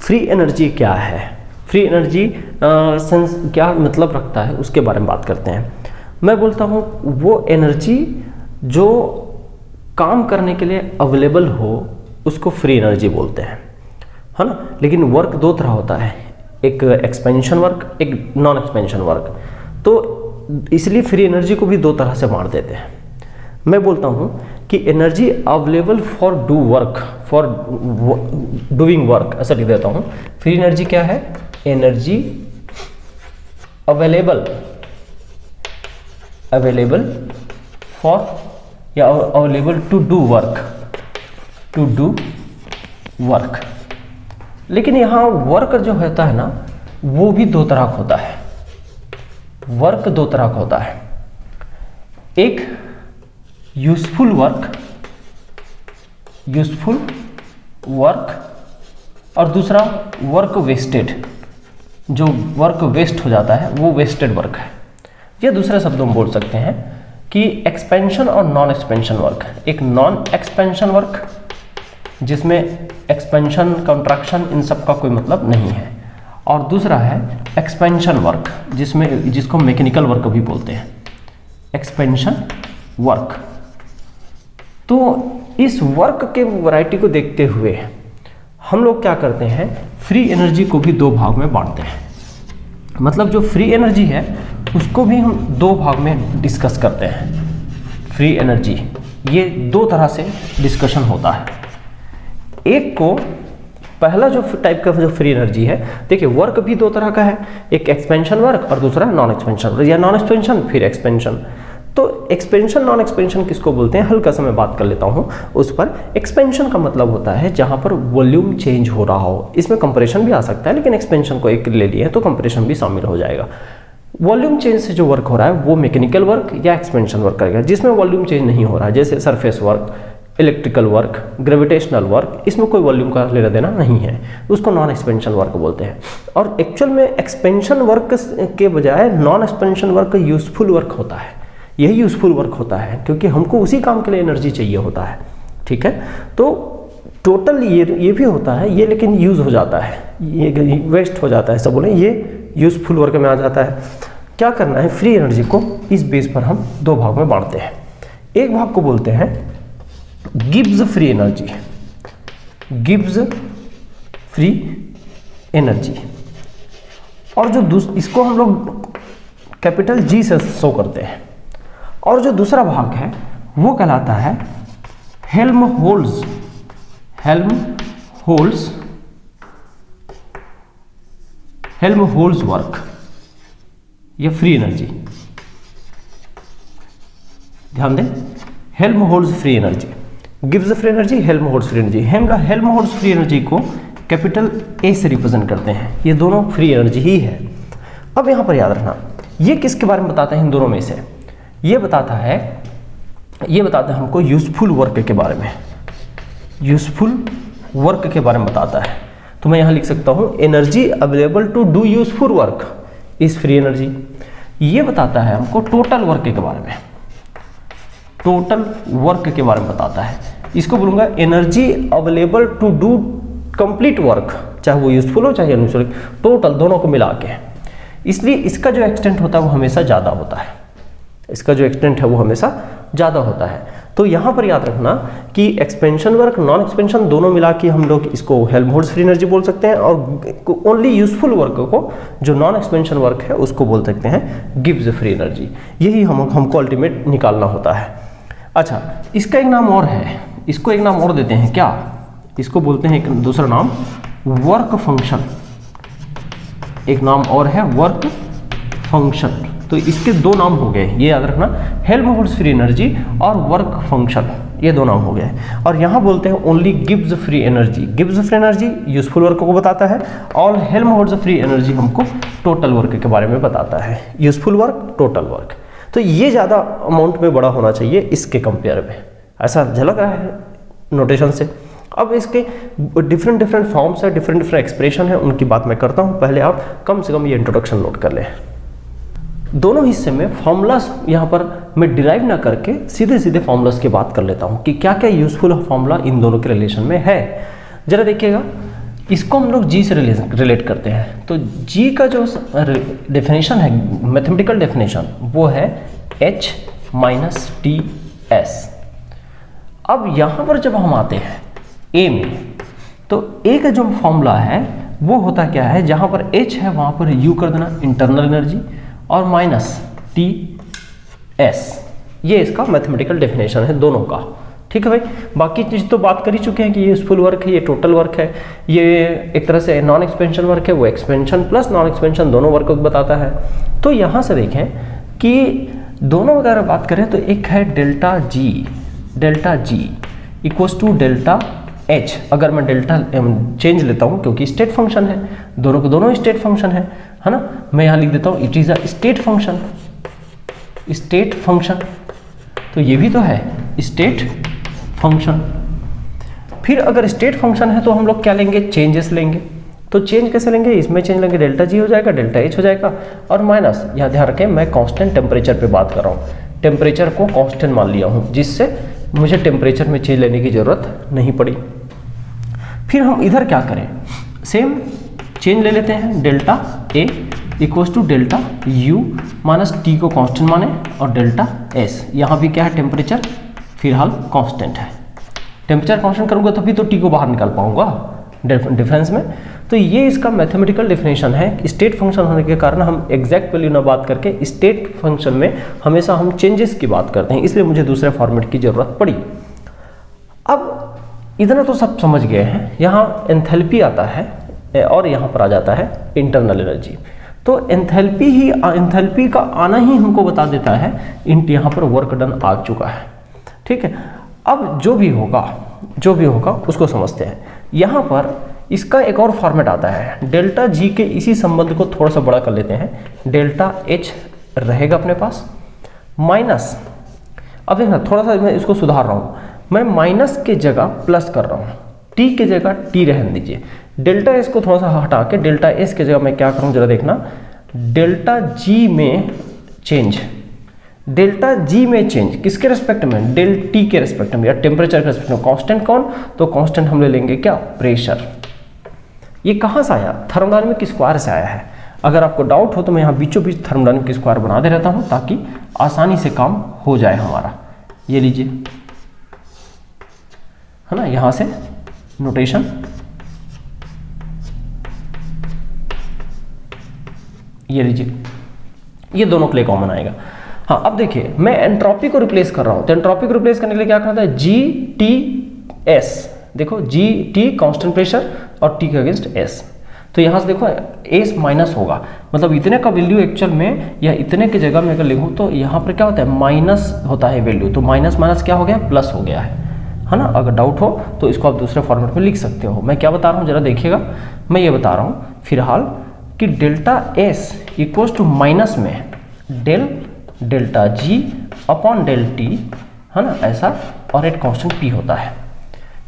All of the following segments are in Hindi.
फ्री एनर्जी क्या है, फ्री एनर्जी सेंस क्या मतलब रखता है, उसके बारे में बात करते हैं। मैं बोलता हूँ वो एनर्जी जो काम करने के लिए अवेलेबल हो उसको फ्री एनर्जी बोलते हैं, है ना। लेकिन वर्क दो तरह होता है, एक एक्सपेंशन वर्क, एक नॉन एक्सपेंशन वर्क। तो इसलिए फ्री एनर्जी को भी दो तरह से बांट देते हैं। मैं बोलता हूँ कि energy available for do work, for doing work, ऐसा लिख देता हूँ। फ्री एनर्जी क्या है, एनर्जी अवेलेबल फॉर या अवेलेबल टू डू वर्क, लेकिन यहाँ वर्क जो होता है ना वो भी दो तरह का होता है। वर्क दो तरह का होता है, एक यूजफुल वर्क और दूसरा वर्क वेस्टेड, जो वर्क वेस्ट हो जाता है वो वेस्टेड वर्क है। या दूसरे शब्दों में बोल सकते हैं कि एक्सपेंशन और नॉन एक्सपेंशन वर्क। एक नॉन एक्सपेंशन वर्क जिसमें एक्सपेंशन, कंट्रैक्शन इन सब का कोई मतलब नहीं है, और दूसरा है एक्सपेंशन वर्क जिसको मैकेनिकल वर्क भी बोलते हैं, एक्सपेंशन वर्क। तो इस वर्क के वैरायटी को देखते हुए हम लोग क्या करते हैं, फ्री एनर्जी को भी दो भाग में बांटते हैं। मतलब जो फ्री एनर्जी है उसको भी हम दो भाग में डिस्कस करते हैं। फ्री एनर्जी ये दो तरह से डिस्कशन होता है। एक को पहला जो टाइप का जो फ्री एनर्जी है, देखिए वर्क भी दो तरह का है, एक एक्सपेंशन वर्क और दूसरा नॉन एक्सपेंशन, या नॉन एक्सपेंशन फिर एक्सपेंशन। तो एक्सपेंशन नॉन एक्सपेंशन किसको बोलते हैं, हल्का सा मैं बात कर लेता हूँ उस पर। एक्सपेंशन का मतलब होता है जहाँ पर वॉल्यूम चेंज हो रहा हो, इसमें कंप्रेशन भी आ सकता है, लेकिन एक्सपेंशन को एक ले लिए तो कंप्रेशन भी शामिल हो जाएगा। वॉल्यूम चेंज से जो वर्क हो रहा है वो मैकेनिकल वर्क या एक्सपेंशन वर्क करेगा। जिसमें वॉल्यूम चेंज नहीं हो रहा है, जैसे surface work, electrical work, gravitational work, इसमें कोई वॉल्यूम का लेना देना नहीं है, उसको नॉन एक्सपेंशन वर्क बोलते हैं। और एक्चुअल में एक्सपेंशन वर्क के बजाय non expansion work useful work होता है। यही यूजफुल वर्क होता है क्योंकि हमको उसी काम के लिए एनर्जी चाहिए होता है, ठीक है। तो टोटल ये भी होता है ये, लेकिन यूज हो जाता है, ये वेस्ट हो जाता है, सब बोले ये यूजफुल वर्क में आ जाता है। क्या करना है, फ्री एनर्जी को इस बेस पर हम दो भाग में बांटते हैं। एक भाग को बोलते हैं gives free energy, gives free energy, और जो इसको हम लोग कैपिटल जी से शो करते हैं। और जो दूसरा भाग है वो कहलाता है हेल्महोल्ट्ज़ वर्क या फ्री एनर्जी। ध्यान दें, Helmholtz free energy, gives free energy, Helmholtz free energy. Helmholtz free energy को कैपिटल ए से रिप्रेजेंट करते हैं। ये दोनों फ्री एनर्जी ही है। अब यहाँ पर याद रखना, ये किसके बारे में बताते हैं, इन दोनों में से ये बताता है हमको यूजफुल वर्क के बारे में, यूजफुल वर्क के बारे में बताता है। तो मैं यहाँ लिख सकता हूँ energy available to do useful work is free energy. ये बताता है हमको टोटल वर्क के बारे में, टोटल वर्क के बारे में बताता है। इसको बोलूँगा energy available to do complete work, चाहे वो यूजफुल हो चाहे अनयूजफुल, टोटल दोनों को मिला के। इसलिए इसका जो एक्सटेंट होता है वो हमेशा ज़्यादा होता है, इसका जो एक्सटेंट है वो हमेशा ज़्यादा होता है। तो यहाँ पर याद रखना कि एक्सपेंशन वर्क, नॉन एक्सपेंशन दोनों मिला के हम लोग इसको हेल्महोल्ट्ज़ फ्री एनर्जी बोल सकते हैं, और ओनली यूजफुल वर्क को, जो नॉन एक्सपेंशन वर्क है, उसको बोल सकते हैं गिव्स फ्री एनर्जी। यही हमको अल्टीमेट निकालना होता है। अच्छा, इसका एक नाम और है, इसको एक नाम और देते हैं, क्या इसको बोलते हैं, एक दूसरा नाम वर्क फंक्शन, एक नाम और है वर्क फंक्शन। तो इसके दो नाम हो गए, ये याद रखना, हेल्महोल्ट्ज़ फ्री एनर्जी और वर्क फंक्शन, ये दो नाम हो गए। और यहाँ बोलते हैं only gives free energy. Gives free energy useful work को बताता है, और हेल्महोल्ट्ज़ फ्री एनर्जी हमको टोटल वर्क के बारे में बताता है, यूजफुल वर्क, टोटल वर्क। तो ये ज़्यादा अमाउंट में बड़ा होना चाहिए इसके कंपेयर में, ऐसा झलक रहा है नोटेशन से। अब इसके डिफरेंट फॉर्म्स है, डिफरेंट एक्सप्रेशन है, उनकी बात मैं करता हूँ। पहले आप कम से कम ये इंट्रोडक्शन नोट कर लें। दोनों हिस्से में फॉर्मूलास यहाँ पर मैं डिराइव ना करके सीधे फॉर्मूलास की बात कर लेता हूँ कि क्या क्या यूजफुल फॉर्मूला इन दोनों के रिलेशन में है। जरा देखिएगा, इसको हम लोग जी से रिलेट करते हैं। तो जी का जो डेफिनेशन है, मैथमेटिकल डेफिनेशन, वो है H माइनस टी एस। अब यहाँ पर जब हम आते हैं A में, तो A का जो फॉर्मूला है वो होता क्या है, जहाँ पर H है वहाँ पर U कर देना, इंटरनल एनर्जी, और माइनस टी एस। ये इसका मैथमेटिकल डेफिनेशन है दोनों का। ठीक है भाई, बाकी चीज़ तो बात कर ही चुके हैं कि ये यूजफुल वर्क है, ये टोटल वर्क है, ये एक तरह से नॉन एक्सपेंशन वर्क है, वो एक्सपेंशन प्लस नॉन एक्सपेंशन दोनों वर्क को बताता है। तो यहाँ से देखें कि दोनों अगर बात करें तो एक है delta G equals to delta H. अगर मैं डेल्टा चेंज लेता हूँ क्योंकि स्टेट फंक्शन है, दोनों को दोनों स्टेट फंक्शन है ना, मैं यहाँ लिख देता हूँ it is a state function. तो ये भी तो है स्टेट फंक्शन। फिर अगर स्टेट फंक्शन है तो हम लोग क्या लेंगे, चेंजेस लेंगे। तो चेंज कैसे लेंगे, इसमें चेंज लेंगे, डेल्टा जी हो जाएगा, डेल्टा एच हो जाएगा, और माइनस, यहाँ ध्यान रखें मैं कांस्टेंट टेम्परेचर पे बात कर रहा हूँ, टेम्परेचर को कांस्टेंट मान लिया हूँ, जिससे मुझे टेम्परेचर में चेंज लेने की ज़रूरत नहीं पड़ी। फिर हम इधर क्या करें, सेम चेंज ले लेते हैं, delta A equals to delta U minus T को कांस्टेंट माने, और डेल्टा एस, यहाँ भी क्या है, टेम्परेचर फिलहाल कांस्टेंट है। टेम्परेचर कांस्टेंट करूँगा तभी तो टी को बाहर निकाल पाऊंगा डिफरेंस में। तो ये इसका मैथमेटिकल डेफिनेशन है। स्टेट फंक्शन होने के कारण हम एग्जैक्ट वैल्यू ना बात करके स्टेट फंक्शन में हमेशा हम चेंजेस की बात करते हैं, इसलिए मुझे दूसरे फॉर्मेट की ज़रूरत पड़ी। अब इतना तो सब समझ गए हैं। यहाँ एंथैल्पी आता है और यहाँ पर आ जाता है इंटरनल एनर्जी। तो एंथैल्पी का आना ही हमको बता देता है यहाँ पर वर्क डन आ चुका है। ठीक है, अब जो भी होगा उसको समझते हैं। यहाँ पर इसका एक और फॉर्मेट आता है, डेल्टा जी के इसी संबंध को थोड़ा सा बड़ा कर लेते हैं, डेल्टा एच रहेगा अपने पास माइनस, अब देखना थोड़ा सा मैं इसको सुधार रहा हूँ, मैं माइनस के जगह प्लस कर रहा हूँ, टी के जगह टी रहने दीजिए, डेल्टा एस को थोड़ा सा हटा के डेल्टा एस के जगह मैं क्या करूँ जरा देखना, डेल्टा जी में चेंज, डेल्टा जी में चेंज किसके रेस्पेक्ट में, डेल टी के रेस्पेक्ट में या टेम्परेचर के रेस्पेक्ट में। कांस्टेंट कौन, तो कांस्टेंट हम ले लेंगे क्या, प्रेशर। ये कहाँ से आया, थर्मोडायनामिक स्क्वायर से आया है। अगर आपको डाउट हो तो मैं यहाँ बीचों बीच थर्मोडायनामिक स्क्वायर बना दे रहता हूँ ताकि आसानी से काम हो जाए हमारा। ये लीजिए, है ना, यहाँ से नोटेशन, ये लीजिए, ये दोनों के लिए कॉमन आएगा। हाँ, अब देखिए मैं एंट्रोपी को रिप्लेस कर रहा हूँ, तो एंट्रोपी को रिप्लेस करने के लिए क्या करना है, जी टी एस, देखो जी टी कांस्टेंट प्रेशर और टी के अगेंस्ट एस, तो यहाँ से देखो एस माइनस होगा, मतलब इतने का वैल्यू एक्चुअल में या इतने की जगह में अगर लिखूँ तो यहाँ पर क्या होता है, माइनस होता है वैल्यू, तो माइनस माइनस क्या हो गया, प्लस हो गया है ना। अगर डाउट हो तो इसको आप दूसरे फॉर्मेट में लिख सकते हो। मैं क्या बता रहा हूँ जरा देखिएगा, मैं ये बता रहा हूँ फिलहाल कि delta S equals to minus में delta G upon del T, है ना, ऐसा, और एक कांस्टेंट पी होता है,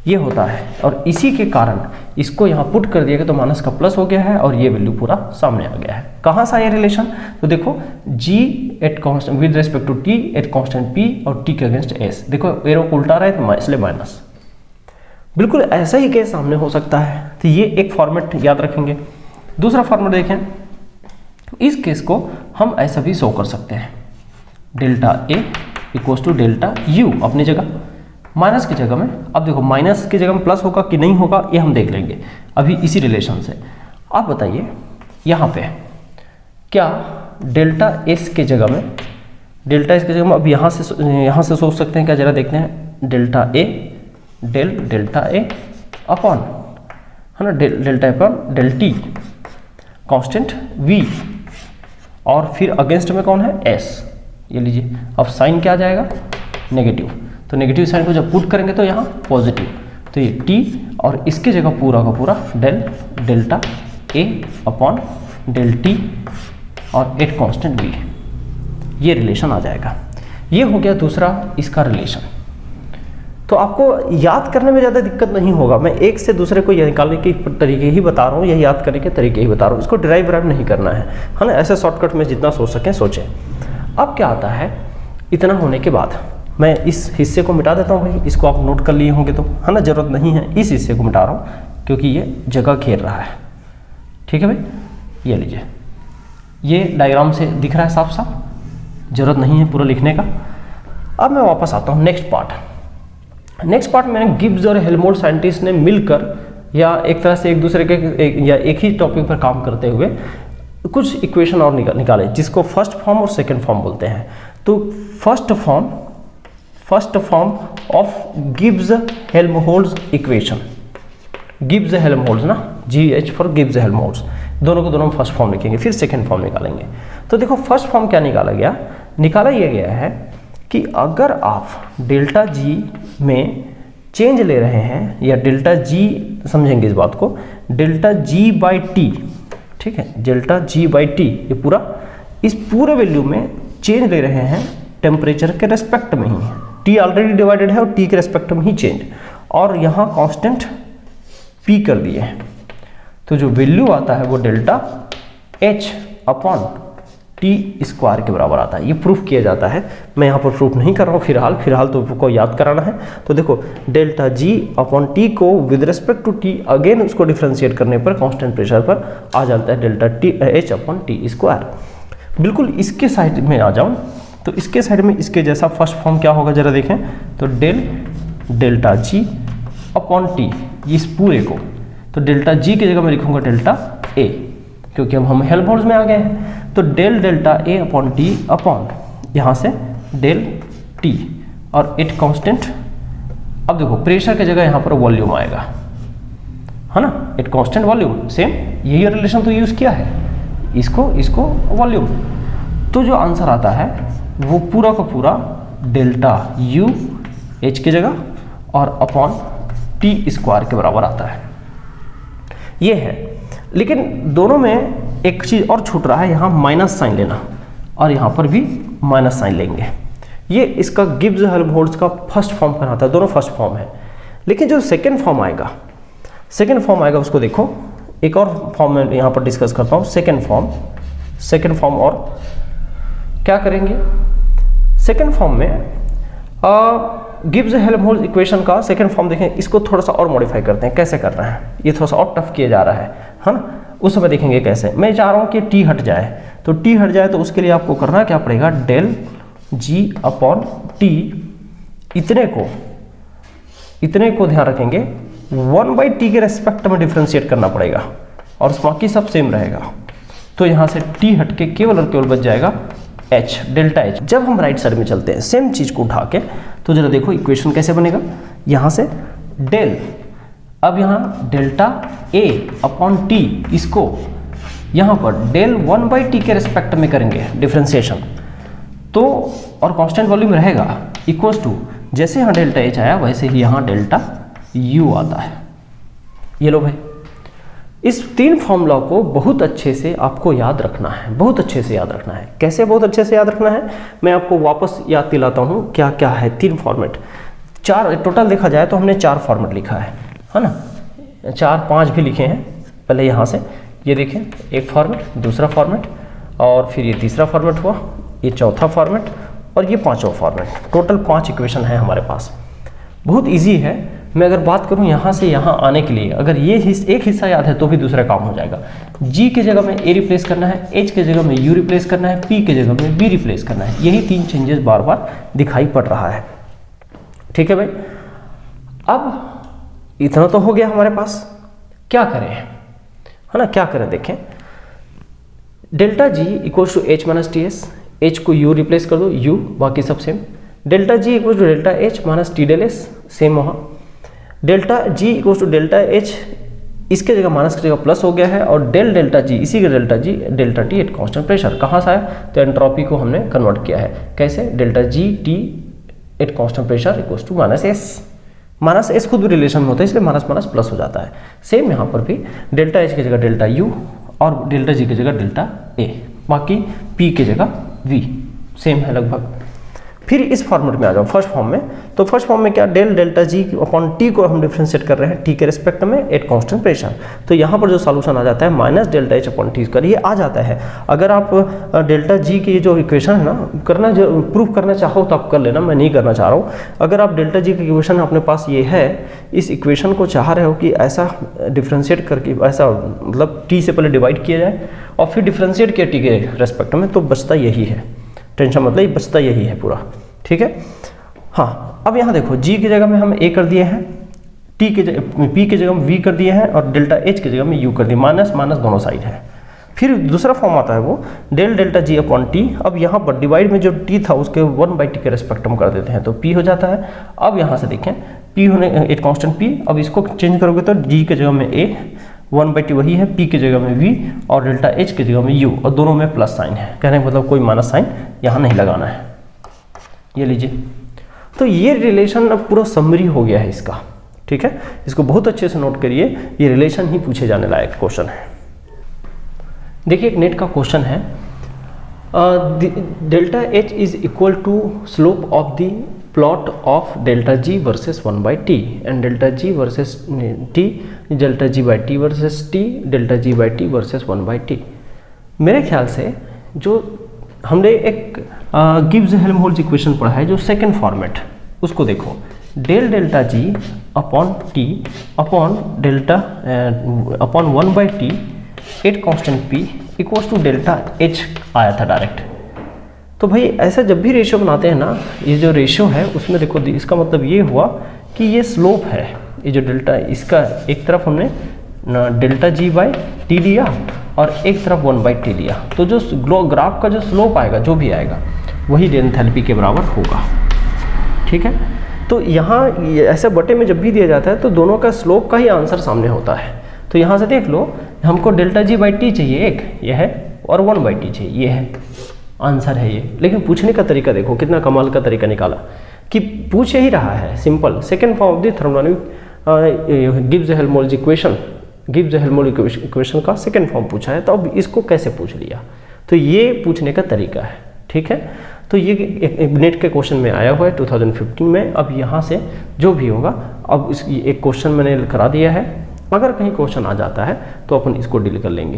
ये होता है, और इसी के कारण इसको यहाँ पुट कर दिया गया तो माइनस का प्लस हो गया है और ये वैल्यू पूरा सामने आ गया है। कहाँ से आया रिलेशन, तो देखो G at constant with respect to T at constant P और टी के अगेंस्ट एस, देखो एरो उल्टा रहा है तो इसलिए माइनस, बिल्कुल ऐसा ही केस सामने हो सकता है। तो ये एक फॉर्मेट याद रखेंगे। दूसरा फॉर्मेट देखें, इस केस को हम ऐसा भी शो कर सकते हैं, delta A equals to delta U अपनी जगह, माइनस की जगह में, अब देखो माइनस की जगह में प्लस होगा कि नहीं होगा ये हम देख लेंगे अभी इसी रिलेशन से। आप बताइए यहाँ पे क्या डेल्टा एस के जगह में, डेल्टा एस की जगह में अब यहाँ से सोच सकते हैं क्या, जरा देखते हैं, delta A delta A upon, है ना, delta upon del T constant V, और फिर अगेंस्ट में कौन है, एस, ये लीजिए। अब साइन क्या आ जाएगा, नेगेटिव, तो नेगेटिव साइन को जब पुट करेंगे तो यहाँ पॉजिटिव, तो ये टी और इसके जगह पूरा का पूरा delta A upon del T और एट कांस्टेंट वी, ये रिलेशन आ जाएगा। ये हो गया दूसरा इसका रिलेशन। तो आपको याद करने में ज़्यादा दिक्कत नहीं होगा, मैं एक से दूसरे को निकालने के तरीके ही बता रहा हूँ, यह याद करने के तरीके ही बता रहा हूँ, इसको डिराइव नहीं करना है ना, ऐसे शॉर्टकट में जितना सोच सकें सोचें। अब क्या आता है, इतना होने के बाद मैं इस हिस्से को मिटा देता हूँ भाई, इसको आप नोट कर लिए होंगे तो, है ना, ज़रूरत नहीं है, इस हिस्से को मिटा रहा हूँ, क्योंकि ये जगह घेर रहा है। ठीक है भाई, ये लीजिए, ये डायग्राम से दिख रहा है साफ साफ, जरूरत नहीं है पूरा लिखने का। अब मैं वापस आता हूँ नेक्स्ट पार्ट में गिब्स और हेल्महोल्ट्ज साइंटिस्ट ने मिलकर या एक तरह से एक दूसरे के एक ही टॉपिक पर काम करते हुए कुछ इक्वेशन और निकाले, जिसको फर्स्ट फॉर्म और सेकंड फॉर्म बोलते हैं। तो first form of Gibbs Helmholtz equation, Gibbs Helmholtz ना, GH फॉर गिब्स हेल्महोल्ट्ज, दोनों को दोनों फर्स्ट फॉर्म लिखेंगे, फिर सेकंड फॉर्म निकालेंगे। तो देखो फर्स्ट फॉर्म क्या निकाला ये गया है कि अगर आप डेल्टा G में चेंज ले रहे हैं, या डेल्टा G, समझेंगे इस बात को, डेल्टा G/T, ठीक है, डेल्टा G/T, ये पूरा, इस पूरे वैल्यू में चेंज ले रहे हैं टेम्परेचर के रेस्पेक्ट में ही है, T ऑलरेडी डिवाइडेड है और T के रेस्पेक्ट में ही चेंज, और यहाँ कांस्टेंट P कर दिए हैं। तो जो वैल्यू आता है वो डेल्टा H/T² के बराबर आता है। ये प्रूफ किया जाता है, मैं यहाँ पर प्रूफ नहीं कर रहा हूँ फिलहाल तो आपको याद कराना है। तो देखो डेल्टा G/T को with respect to T again उसको डिफ्रेंशिएट करने पर कांस्टेंट प्रेशर पर आ जाता है डेल्टा H/T²। बिल्कुल इसके साइड में आ जाऊँ तो इसके साइड में इसके जैसा फर्स्ट फॉर्म क्या होगा जरा देखें, तो डेल्टा G/T, इस पूरे को, तो डेल्टा G की जगह मैं लिखूंगा डेल्टा A, क्योंकि अब हम हेल्महोल्ट्ज में आ गए हैं। तो डेल्टा A/T अपॉन यहाँ से डेल T और इट कांस्टेंट। अब देखो प्रेशर की जगह यहाँ पर वॉल्यूम आएगा, है ना, इट कांस्टेंट वॉल्यूम, सेम यही रिलेशन तो यूज किया है, इसको वॉल्यूम। तो जो आंसर आता है वो पूरा का पूरा डेल्टा U H की जगह और अपॉन T² के बराबर आता है, ये है। लेकिन दोनों में एक चीज़ और छूट रहा है, यहाँ माइनस साइन लेना, और यहाँ पर भी माइनस साइन लेंगे। ये इसका गिब्स हेल्महोल्ट्ज का फर्स्ट फॉर्म कहलाता है, दोनों फर्स्ट फॉर्म है। लेकिन जो सेकंड फॉर्म आएगा उसको देखो, एक और फॉर्म में यहाँ पर डिस्कस करता हूँ। सेकंड फॉर्म और क्या करेंगे, सेकंड फॉर्म में गिब्स हेल्महोल्ट्ज इक्वेशन का सेकंड फॉर्म देखें, इसको थोड़ा सा और मॉडिफाई करते हैं। कैसे करना है, ये थोड़ा सा और टफ किया जा रहा है ना, उस समय देखेंगे कैसे। मैं चाह रहा हूँ कि T हट जाए, तो T हट जाए तो उसके लिए आपको करना क्या पड़ेगा, डेल G/T, इतने को ध्यान रखेंगे 1/T के रेस्पेक्ट में डिफ्रेंशिएट करना पड़ेगा, और बाकी सब सेम रहेगा। तो यहाँ से T हट के केवल और केवल बच जाएगा H, डेल्टा H। जब हम राइट साइड में चलते हैं सेम चीज को उठा के, तो जरा देखो इक्वेशन कैसे बनेगा। यहाँ से डेल, अब यहाँ डेल्टा A/T, इसको यहाँ पर डेल 1/T के रेस्पेक्ट में करेंगे डिफ्रेंशिएशन, तो और कांस्टेंट वॉल्यूम रहेगा इक्वल्स टू, जैसे यहाँ डेल्टा H आया वैसे ही यहाँ डेल्टा U आता है। ये लो भाई, इस तीन फॉर्मूला को बहुत अच्छे से आपको याद रखना है, बहुत अच्छे से याद रखना है। कैसे बहुत अच्छे से याद रखना है, मैं आपको वापस याद दिलाता हूँ क्या क्या है। तीन फॉर्मेट, चार टोटल देखा जाए तो हमने 4 फॉर्मेट लिखा है ना, 4-5 भी लिखे हैं। पहले यहाँ से ये देखें, एक फॉर्मेट, दूसरा फॉर्मेट, और फिर ये तीसरा फॉर्मेट हुआ, ये चौथा फॉर्मेट, और ये पांचवा फॉर्मेट। टोटल 5 इक्वेशन है हमारे पास। बहुत इजी है। मैं अगर बात करूं यहाँ से यहाँ आने के लिए, अगर ये एक हिस्सा याद है तो भी दूसरा काम हो जाएगा। G के जगह में A रिप्लेस करना है, H के जगह में U रिप्लेस करना है, P के जगह में B रिप्लेस करना है। यही 3 चेंजेस बार बार दिखाई पड़ रहा है। ठीक है भाई, अब इतना तो हो गया हमारे पास। क्या करें, है ना, क्या करें देखें। Delta G equals to H minus TS, H को U रिप्लेस कर दो, U बाकी सब same. Delta G equals to delta H minus T del S, same वहाँ। Delta G equals to delta H, इसके जगह माइनस की जगह प्लस हो गया है, और डेल्टा G, इसी के delta G delta T at constant pressure. कहाँ से आया, तो एंट्रोपी को हमने कन्वर्ट किया है। कैसे, delta G T at constant pressure equals to minus S। Minus S खुद भी रिलेशन में होता है, इसलिए माइनस माइनस प्लस हो जाता है। सेम यहाँ पर भी डेल्टा H की जगह डेल्टा U और डेल्टा G की जगह डेल्टा A, बाकी P की जगह V, सेम है लगभग। फिर इस फॉर्मेट में आ जाओ फर्स्ट फॉर्म में। तो फर्स्ट फॉर्म में क्या, डेल्टा G अपॉन T को हम डिफ्रेंशिएट कर रहे हैं T के रिस्पेक्ट में एट कांस्टेंट प्रेशर। तो यहाँ पर जो सॉल्यूशन आ जाता है minus delta H upon T square, ये आ जाता है। अगर आप डेल्टा G की जो इक्वेशन है ना, प्रूफ करना चाहो तो आप कर लेना, मैं नहीं करना चाह रहा हूँ। अगर आप डेल्टा G की इक्वेशन अपने पास ये है इस इक्वेशन को चाह रहे हो कि ऐसा डिफ्रेंशिएट करके, ऐसा मतलब टी से पहले डिवाइड किया जाए और फिर डिफ्रेंशिएट किया टी के रेस्पेक्ट में, तो बचता यही है, टेंशन मतलब बचता यही है पूरा, ठीक है। हाँ, अब यहाँ देखो जी की जगह में हम ए कर दिए हैं, टी के पी की जगह में वी कर दिए हैं और डेल्टा एच की जगह में यू कर दिए, माइनस माइनस दोनों साइड है। फिर दूसरा फॉर्म आता है वो del delta G upon T. अब यहाँ पर डिवाइड में जो टी था उसके 1/t के रेस्पेक्ट में कर देते हैं तो पी हो जाता है। अब यहाँ से देखें पी होने एक कांस्टेंट पी, अब इसको चेंज करोगे तो जी की जगह में ए, 1/t वही है, पी की जगह में वी और डेल्टा एच की जगह में यू, और दोनों में प्लस साइन है, कहने का मतलब कोई माइनस साइन यहाँ नहीं लगाना है। ये लीजिए, तो ये रिलेशन अब पूरा समरी हो गया है इसका, ठीक है। इसको बहुत अच्छे से नोट करिए, ये रिलेशन ही पूछे जाने लायक क्वेश्चन है। देखिए एक नेट का क्वेश्चन है, delta H is equal to slope of the plot of delta G versus 1/t and delta G versus T, delta G by T versus T, delta G by T versus 1/t। मेरे ख्याल से जो हमने एक गिब्स हेल्महोल्ट्ज इक्वेशन पढ़ा है, जो सेकंड फॉर्मेट, उसको देखो, del delta G upon T upon delta upon 1/t at constant p equals to delta H आया था डायरेक्ट। तो भाई ऐसा जब भी रेशियो बनाते हैं ना, ये जो रेशियो है उसमें देखो, इसका मतलब ये हुआ कि ये स्लोप है, ये जो डेल्टा, इसका एक तरफ हमने डेल्टा जी बाई टी लिया और एक तरफ 1/t लिया, तो जो ग्राफ का जो स्लोप आएगा, जो भी आएगा, वही एंथैल्पी के बराबर होगा, ठीक है। तो यहाँ ऐसे बटे में जब भी दिया जाता है तो दोनों का स्लोप का ही आंसर सामने होता है। तो यहाँ से देख लो, हमको डेल्टा जी बाई टी चाहिए एक, ये है, और 1/t चाहिए, ये है, आंसर है ये। लेकिन पूछने का तरीका देखो, कितना कमाल का तरीका निकाला कि पूछ ही रहा है simple, second form of the thermodynamic Gibbs Helmholtz equation, Gibbs Helmholtz equation का सेकेंड फॉर्म पूछा है, तो अब इसको कैसे पूछ लिया, तो ये पूछने का तरीका है, ठीक है। तो ये एक नेट के क्वेश्चन में आया हुआ है 2015 में। अब यहाँ से जो भी होगा, अब इस एक क्वेश्चन मैंने करा दिया है, अगर कहीं क्वेश्चन आ जाता है तो अपन इसको डील कर लेंगे।